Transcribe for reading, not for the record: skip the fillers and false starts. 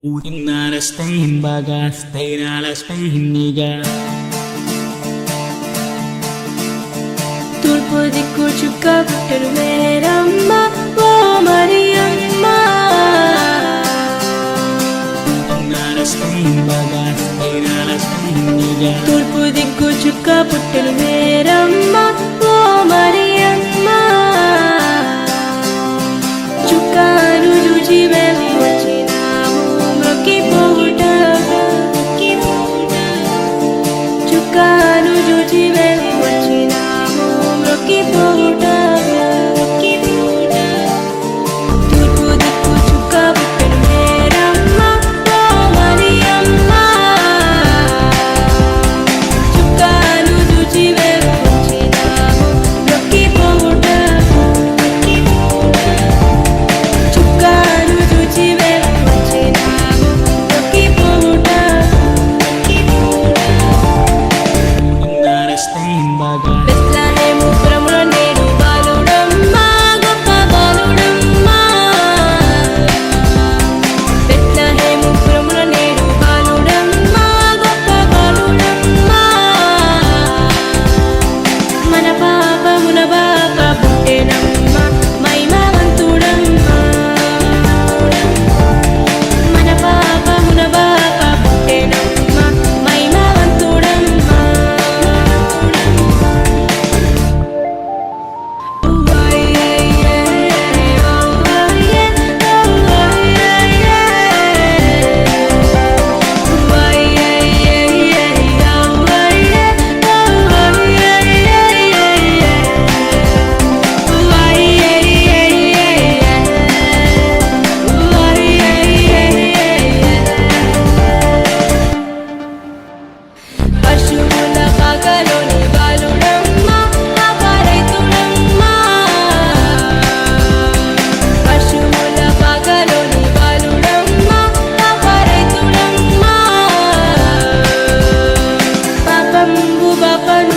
Utingna stayin baga, stayin ala stayin niga. తూర్పు దిక్కు చుక్క పుట్టడు మేరమ్మ ఓ మరియమ్మ తూర్పు దిక్కు చుక్క పుట్టడు మేరమ్మ ఓ మరియమ్మ చుక్కాను చూచి వెళ్ళి వచ్చినాము మొక్కిపోవుట చుక్కాను చూచి వెళ్ళి వచ్చినాము మొక్కిపోవుట తూర్పు దిక్కు చుక్క పుట్టడు మేరమ్మ ఓ మరియమ్మ చుక్కాను చూచి వెళ్ళి వచ్చినాము మొక్కిపోవుట చుక్కాను చూచి వెళ్ళి వచ్చినాము మొక్కిపోవుట బెత్లెహేము పురములో నేడు బాలుడమ్మ గొప్ప బాలుడమ్మ బెత్లెహేము పురములో నేడు బాలుడమ్మ గొప్ప బాలుడమ్మ మన పాపమున బాప పుట్టెనమ్మ మహిమవంతుడమ్మ మన పాపమున బాప పుట్టెనమ్మ మహిమవంతుడమ్మ పశువుల పాకలోని బాలుడమ్మ రైతుడమ్మ పశువుల పాకలోని బాలుడమ్మ రైతుడమ్మ పాపంబు బాపను